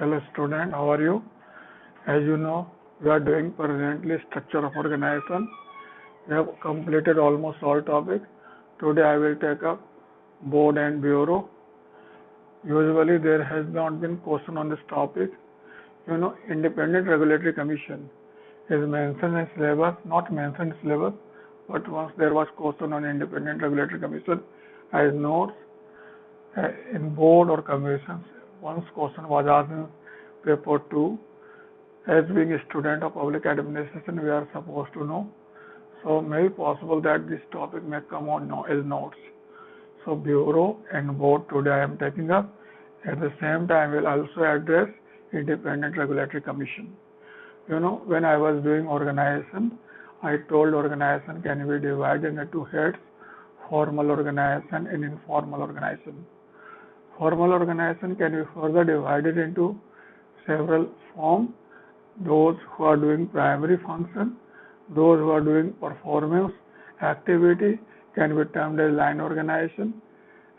Hello student, how are you? As you know, we are doing presently structure of organization. We have completed almost all topics. Today I will take up board and bureau. Usually there has not been question on this topic. Independent Regulatory Commission is mentioned in syllabus, not mentioned in syllabus, but once there was question on Independent Regulatory Commission as notes in board or commissions. Once question was asked in paper 2. As being a student of public administration, we are supposed to know. So may be possible that this topic may come on as notes. So bureau and board today I am taking up. At the same time, I will also address Independent Regulatory Commission. When I was doing organization, I told organization can be divided into two heads, formal organization and informal organization. Formal organization can be further divided into several forms. Those who are doing primary function, those who are doing performance activity can be termed as line organization,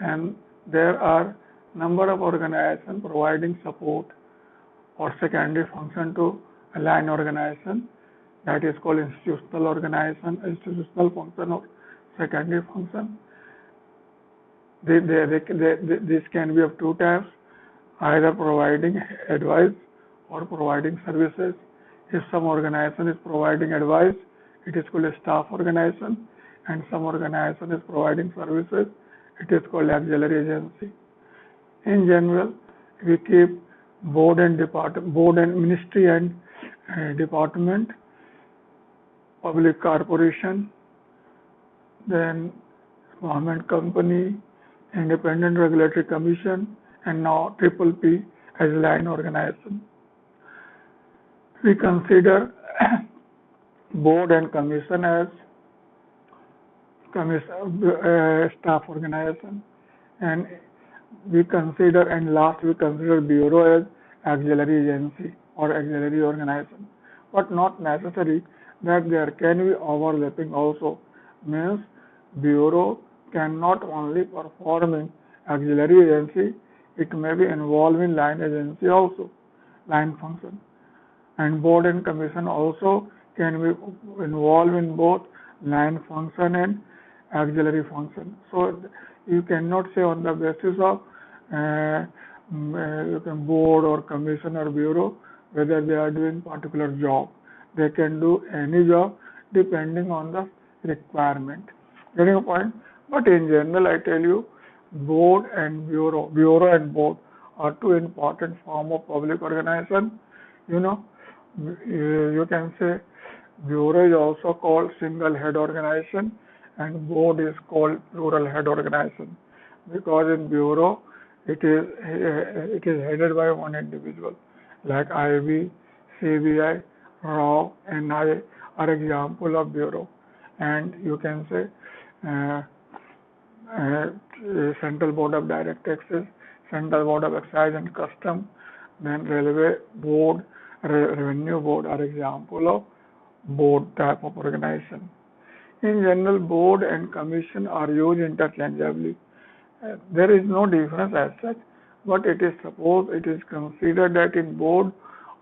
and there are number of organizations providing support or secondary function to a line organization, that is called institutional organization, institutional function or secondary function. This can be of two types, either providing advice or providing services. If some organization is providing advice, it is called a staff organization, and some organization is providing services, it is called auxiliary agency. In general, we keep board and ministry and department, public corporation, then government company, Independent Regulatory Commission, and now PPP as line organization. We consider board and commission as staff organization, and last we consider bureau as auxiliary agency or auxiliary organization, but not necessary that there can be overlapping also. Means bureau cannot only perform in auxiliary agency, it may be involved in line agency also, line function. And board and commission also can be involved in both line function and auxiliary function. So you cannot say on the basis of board or commission or bureau whether they are doing particular job. They can do any job depending on the requirement. Getting a point? But in general, I tell you, board and bureau and board are two important form of public organization. You can say bureau is also called single head organization and board is called plural head organization, because in bureau it is headed by one individual, like IB, CBI, RAW, NI are example of bureau. And you can say Central Board of Direct Taxes, Central Board of Excise and Custom, then Railway Board, Revenue Board are example of board type of organization. In general, board and commission are used interchangeably. There is no difference as such, but it is considered that in board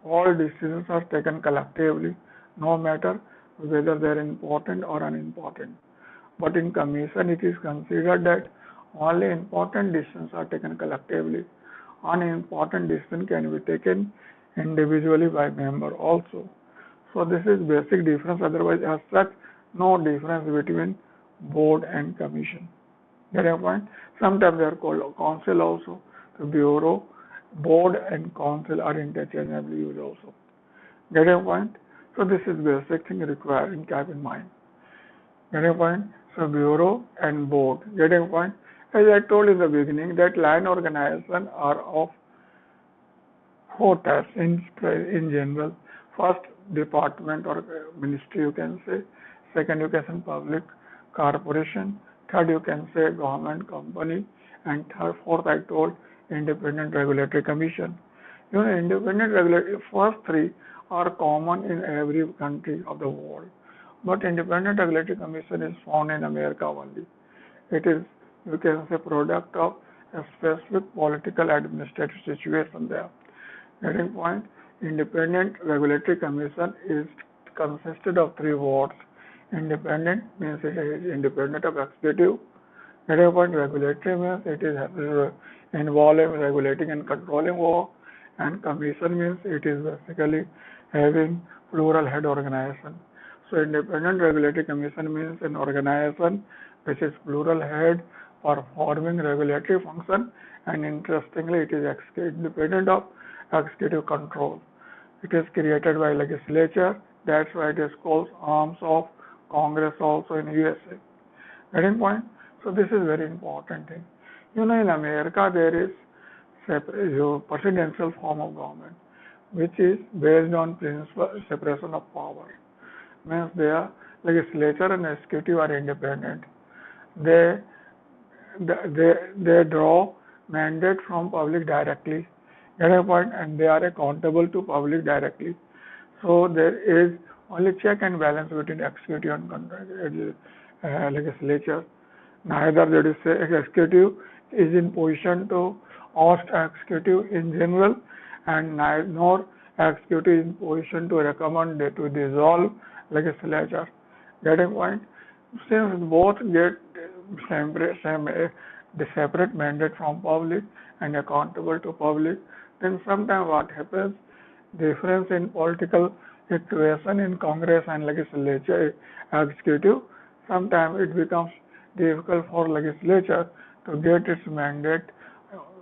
all decisions are taken collectively, no matter whether they are important or unimportant. But in commission, it is considered that only important decisions are taken collectively. Unimportant decision can be taken individually by member also. So this is basic difference. Otherwise, as such, no difference between board and commission. Get a point? Sometimes they are called council also. The bureau, board and council are interchangeably used also. Get a point? So this is basic thing required in keep in mind. Get a point? So bureau and board. Get a point? As I told in the beginning, that line organization are of four types in general. First, department or ministry you can say. Second, you can say public corporation. Third, you can say government company. And fourth, I told Independent Regulatory Commission. Independent regulatory, first three are common in every country of the world. But Independent Regulatory Commission is found in America only. It is, you can say, product of a specific political administrative situation there. Getting point? Independent Regulatory Commission is consisted of three words. Independent means it is independent of executive. Getting point? Regulatory means it is involved in regulating and controlling work. And commission means it is basically having plural head organization. So independent regulatory commission means an organization which is plural head performing regulatory function, and interestingly it is independent of executive control. It is created by legislature, that's why it is called arms of Congress also in USA. Getting point? So this is very important thing. In America there is presidential form of government, which is based on principle separation of power. Means their legislature and executive are independent. They they draw mandate from public directly. Get a point? And they are accountable to public directly. So there is only check and balance between executive and legislature. Neither the executive is in position to oust executive in general, and nor executive is in position to recommend to dissolve legislature. Getting point? Since both get the separate mandate from public and accountable to public, then sometimes what happens, difference in political equation in Congress and legislature executive, sometimes it becomes difficult for legislature to get its mandate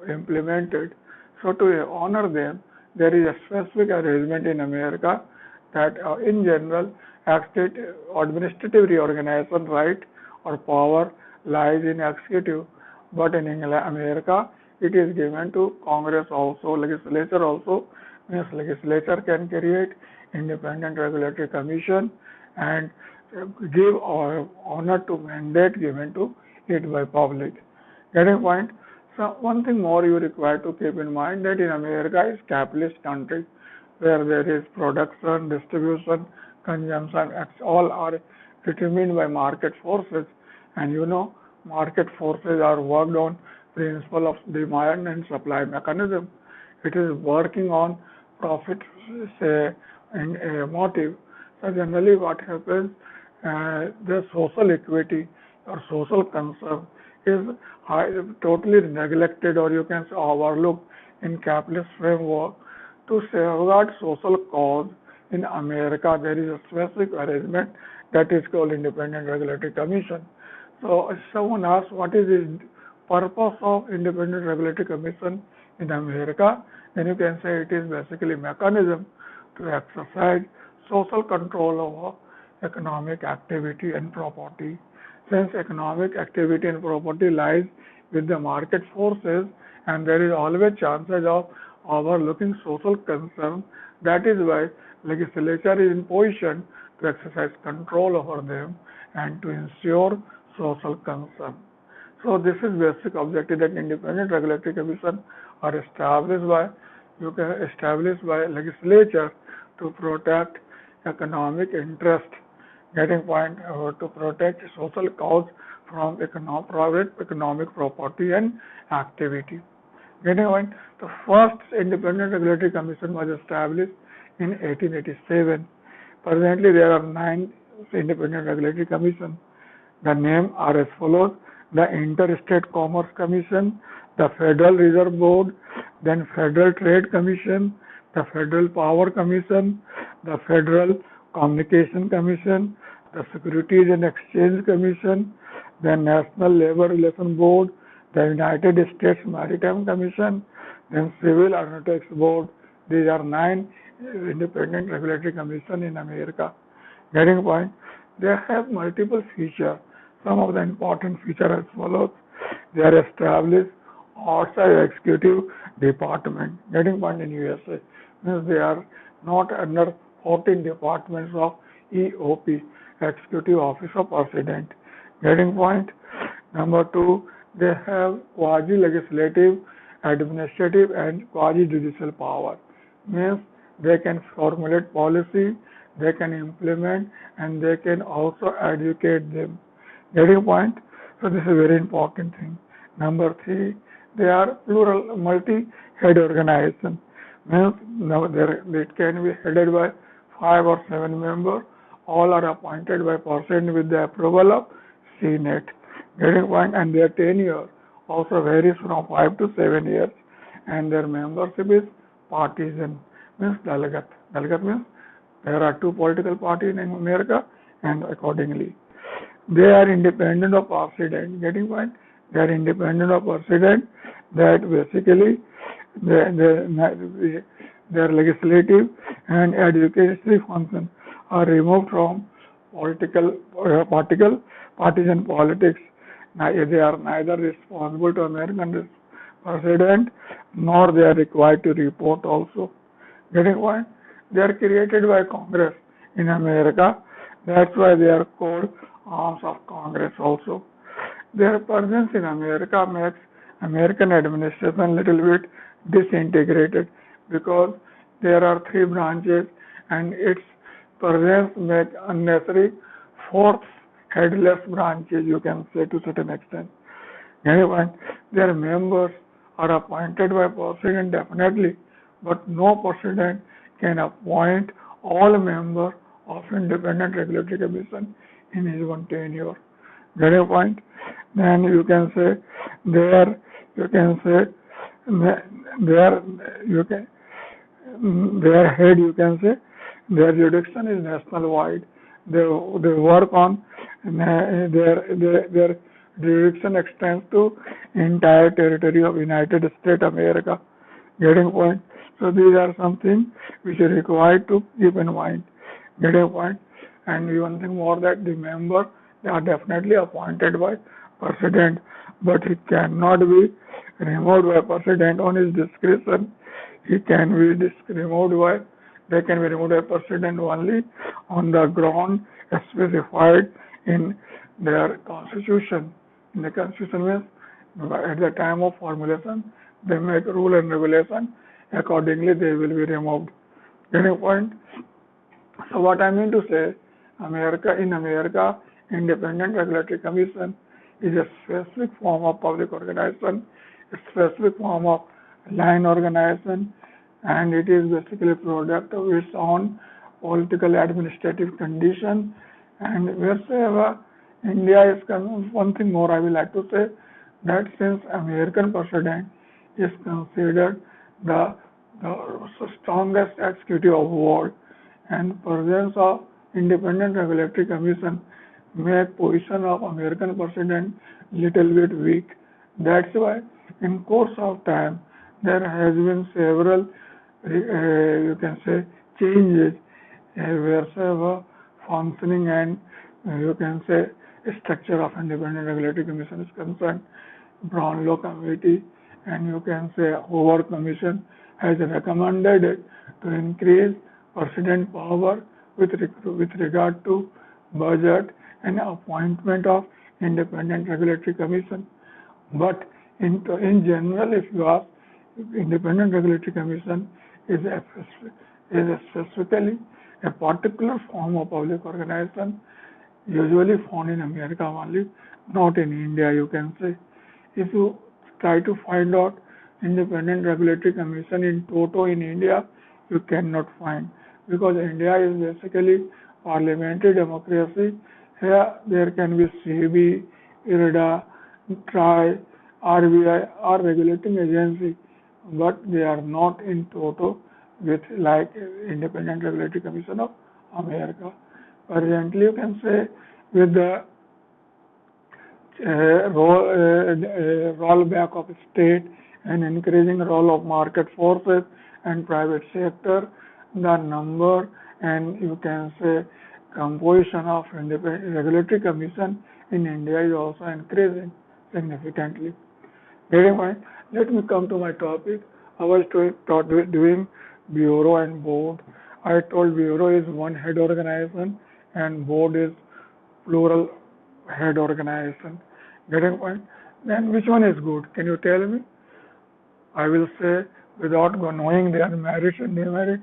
implemented. So to honor them, there is a specific arrangement in America that in general administrative reorganization right or power lies in executive, but in America it is given to Congress also, legislature also. Means legislature can create independent regulatory commission and give honor to mandate given to it by public. Getting point? So one thing more you require to keep in mind that in America is capitalist country where there is production, distribution, consumption, all are determined by market forces, and market forces are worked on principle of demand and supply mechanism. It is working on profit say and motive. So generally what happens, the social equity or social concern is totally neglected, or you can say overlooked in capitalist framework. To safeguard social cause in America, there is a specific arrangement that is called Independent Regulatory Commission. So if someone asks what is the purpose of Independent Regulatory Commission in America, then you can say it is basically mechanism to exercise social control over economic activity and property. Since economic activity and property lies with the market forces, and there is always chances of overlooking social concern, that is why legislature is in position to exercise control over them and to ensure social concern. So this is basic objective that independent regulatory commission are established by legislature to protect economic interest. Getting point, to protect social cause from private economic property and activity. Getting point, the first independent regulatory commission was established in 1887. Presently there are 9 independent regulatory commissions. The names are as follows: the Interstate Commerce Commission, the Federal Reserve Board, then Federal Trade Commission, the Federal Power Commission, the Federal Communication Commission, the Securities and Exchange Commission, the National Labor Relations Board, the United States Maritime Commission, then Civil Aeronautics Board. These are 9 independent regulatory commissions in America. Getting point? They have multiple features. Some of the important features as follows: they are established outside executive department. Getting point? In USA means they are not under 14 departments of EOP, Executive Office of President. Getting point? Number 2, they have quasi-legislative, administrative and quasi-judicial power. Means they can formulate policy, they can implement, and they can also educate them. Getting point? So this is a very important thing. Number 3, they are plural multi-head organization. Means now it can be headed by 5 or 7 members. All are appointed by person with the approval of Senate. Getting point, and their tenure also varies from 5 to 7 years, and their membership is partisan. Means Dalagat. Dalagat means there are two political parties in America, and accordingly they are independent of president. Getting point? They are independent of president. That basically their legislative and advocacy functions are removed from partisan politics. Now, they are neither responsible to American president nor they are required to report also. Getting point? They are created by Congress in America. That's why they are called arms of Congress also. Their presence in America makes American administration little bit disintegrated because there are three branches and its presence makes unnecessary fourth headless branches, you can say, to certain extent. Anyway, their members are appointed by president definitely, but no president can appoint all members of independent regulatory commission in his one tenure. Get a point? Then you can say there, you can say there, you can their head, you can say their jurisdiction is national wide. They work on their jurisdiction extends to entire territory of United States America. Getting point? So these are something which are required to keep in mind. Getting point? And one thing more, that the member, they are definitely appointed by president, but he cannot be removed by president on his discretion. He can be removed by, they can be removed by president only on the ground specified in their constitution. In the constitution means at the time of formulation, they make rule and regulation. Accordingly, they will be removed. Getting point? So what I mean to say, in America, Independent Regulatory Commission is a specific form of public organization, a specific form of line organization, and it is basically a product of its own political administrative condition. And wherever India is concerned, one thing more I would like to say, that since American president is considered the strongest executive of the world, and presence of Independent Regulatory Commission make position of American president little bit weak. That's why in course of time there has been several you can say changes wherever functioning and you can say structure of Independent Regulatory Commission is concerned. Brownlow Committee and you can say Hoover Commission has recommended it to increase president power with regard to budget and appointment of Independent Regulatory Commission. But in general, if you ask, Independent Regulatory Commission is specifically a particular form of public organization, usually found in America only, not in India, you can say. If you try to find out Independent Regulatory Commission in toto in India, you cannot find, because India is basically parliamentary democracy. Here there can be SEBI, IRDA, TRAI, RBI or regulating agency, but they are not in toto with like Independent Regulatory Commission of America. Presently, you can say with the rollback of state and increasing role of market forces and private sector, the number and you can say composition of Independent Regulatory Commission in India is also increasing significantly. Anyway, let me come to my topic. I was doing bureau and board. I told bureau is one head organization and board is plural head organization. Getting point? Then which one is good? Can you tell me? I will say without knowing their merits and demerit,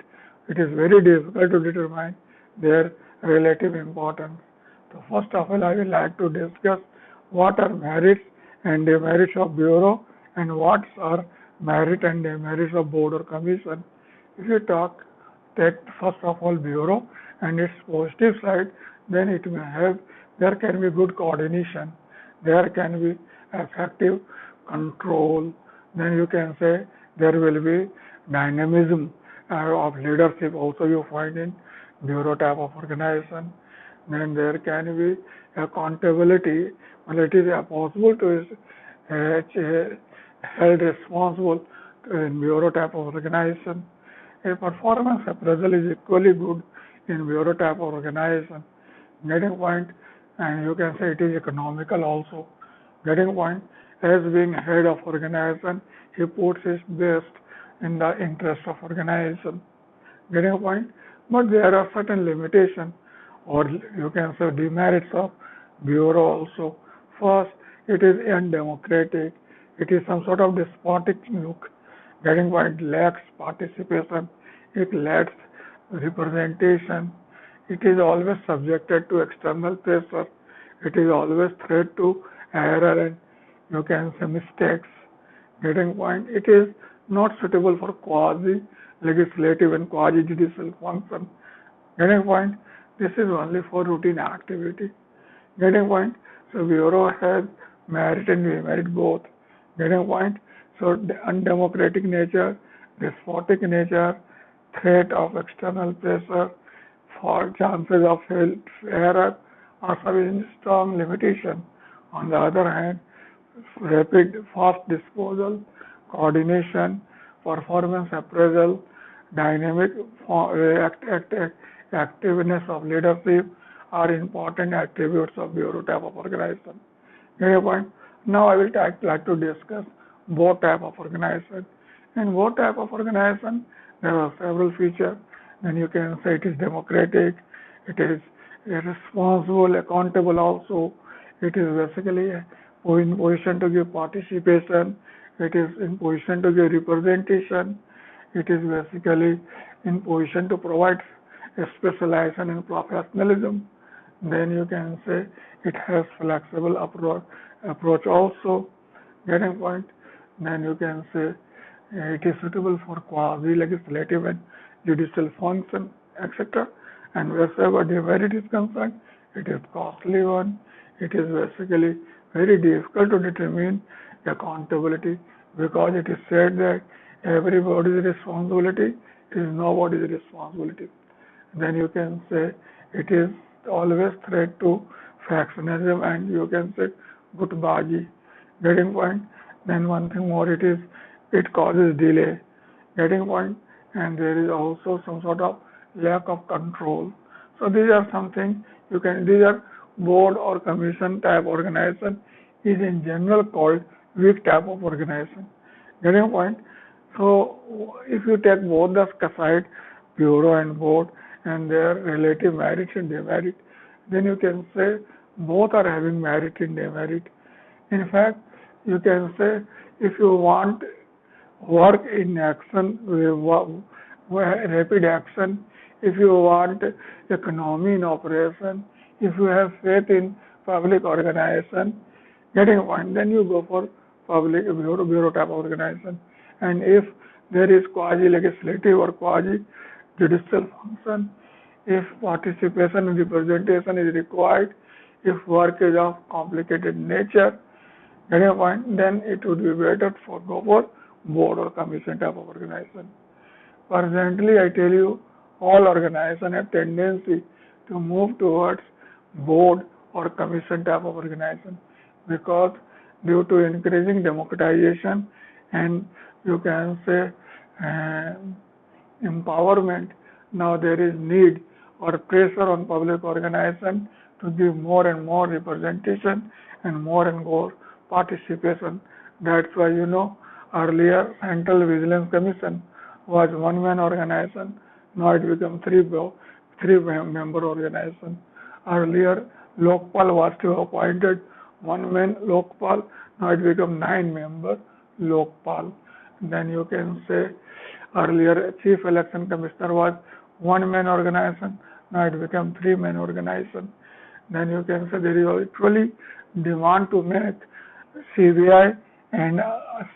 it is very difficult to determine their relative importance. So first of all, I would like to discuss what are merits and demerits of bureau and what are merit and demerits of board or commission. If you take first of all bureau and its positive side, then it may have, there can be good coordination, there can be effective control, then you can say there will be dynamism of leadership also you find in bureau type of organization. Then there can be accountability, well, it is possible to held responsible in bureau type of organization. A performance appraisal is equally good in bureau type of organization. Getting point, and you can say it is economical also. Getting point, as being head of organization, he puts his best in the interest of organization. Getting a point? But there are certain limitations, or you can say demerits of bureau also. First, it is undemocratic. It is some sort of despotic look. Getting point, lacks participation. It lacks representation. It is always subjected to external pressure. It is always threat to error and you can say mistakes. Getting point, it is not suitable for quasi-legislative and quasi-judicial function. Getting point, this is only for routine activity. Getting point, so bureau has merit and demerit both. Getting point, so the undemocratic nature, despotic nature, threat of external pressure, for chances of error are sufficient strong limitation. On the other hand, rapid, fast disposal, coordination, performance appraisal, dynamic activeness of leadership are important attributes of bureau type of organization. Get your point? Now I will like to discuss board type of organization. In board type of organization, there are several features. Then you can say it is democratic, it is responsible, accountable also. It is basically in position to give participation, it is in position to give representation, it is basically in position to provide specialization and professionalism. Then you can say it has flexible approach also. Getting point? Then you can say it is suitable for quasi-legislative and judicial function, etc. And wherever demerit is concerned, it is costly one. It is basically very difficult to determine accountability because it is said that everybody's responsibility is nobody's responsibility. Then you can say it is always threat to factionalism and you can say gutbaji. Getting point? Then one thing more, it causes delay. Getting point? And there is also some sort of lack of control. So these are something these are board or commission type organization is in general called weak type of organization. Getting point? So if you take both the side, bureau and board, and their relative merit and demerit, then you can say both are having merit and demerit. In fact, you can say if you want work in action, rapid action, if you want economy in operation, if you have faith in public organization, getting a point, then you go for public bureau type of organization. And if there is quasi-legislative or quasi-judicial function, if participation and representation is required, if work is of complicated nature, getting a point, then it would be better for go for board or commission type of organization. Presently, I tell you, all organizations have tendency to move towards board or commission type of organization because due to increasing democratization and you can say empowerment, now there is need or pressure on public organization to give more and more representation and more participation. That's why earlier Central Vigilance Commission was one-man organization, now it become three-member organization. Earlier Lokpal was to appointed one-man Lokpal, now it become 9-member Lokpal. Then you can say earlier Chief Election Commissioner was one-man organization, now it become 3-man organization. Then you can say there is actually demand to make CBI and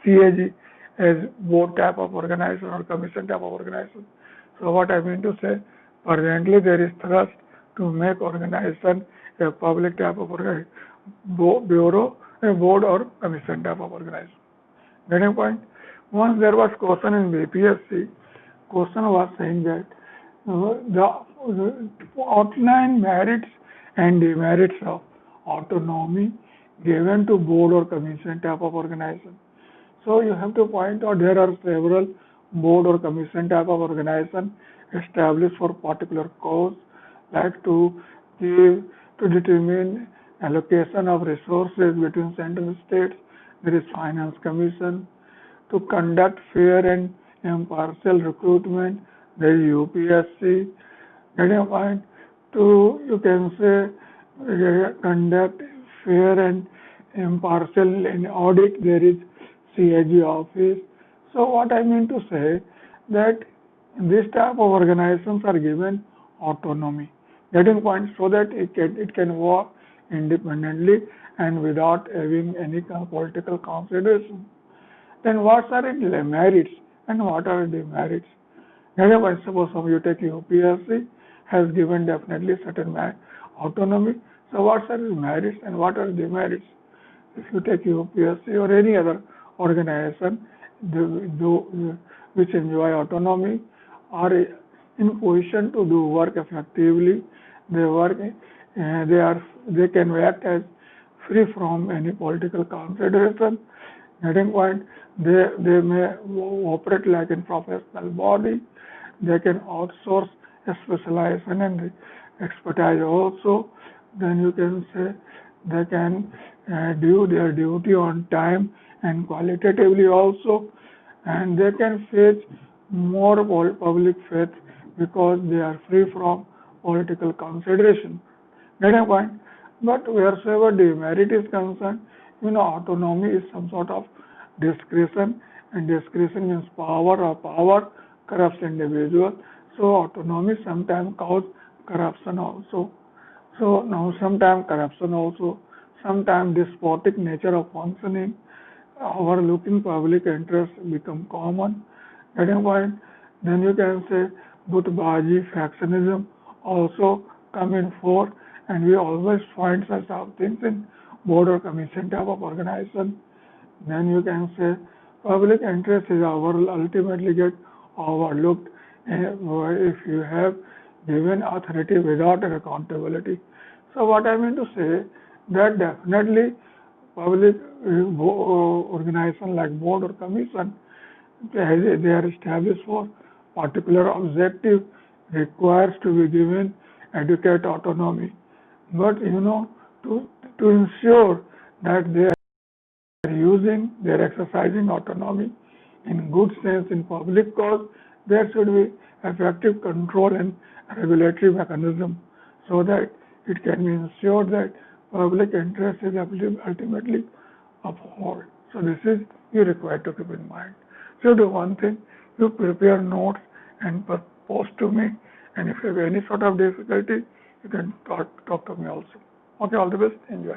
CAG as board type of organization or commission type of organization. So what I mean to say, presently there is thrust to make organization a public type of organization, bureau, a board or commission type of organization. Getting point? Once there was question in BPSC, question was saying that the outline merits and demerits of autonomy given to board or commission type of organization. So you have to point out there are several board or commission type of organization established for particular cause, like to give, to determine allocation of resources between central states. There is finance commission. To conduct fair and impartial recruitment, there is UPSC. Getting a point? To, you can say, conduct fair and impartial in audit, there is CAG office. So what I mean to say that this type of organizations are given autonomy. Getting point, so that it can work independently and without having any kind of political consideration. Then what are its merits and what are the demerits? Anyway, suppose you take UPSC has given definitely certain autonomy. So what are the merits and what are the demerits? If you take UPSC or any other organization which enjoy autonomy are in position to do work effectively, they can act as free from any political consideration. Getting point, they may operate like a professional body. They can outsource specialization and expertise also. Then you can say they can do their duty on time and qualitatively also, and they can fetch more public faith because they are free from political consideration. Get a point? But wheresoever demerit is concerned, autonomy is some sort of discretion, and discretion means power, or power corrupts individual. So autonomy sometimes causes corruption also. So now sometimes corruption also, sometimes despotic nature of functioning, overlooking public interest become common. Getting point? Then you can say Butbaji, factionism also come in forth, and we always find such things in board or commission type of organization. Then you can say public interest is ultimately get overlooked if you have given authority without accountability. So what I mean to say that definitely public organization like board or commission, they are established for particular objective, requires to be given adequate autonomy. But to ensure that they are exercising autonomy in good sense in public cause, there should be effective control and regulatory mechanism so that it can be ensured that public interest is ultimately upheld. So this is you required to keep in mind. So do one thing, you prepare notes and post to me, and if you have any sort of difficulty, you can talk to me also. Okay, all the best, enjoy.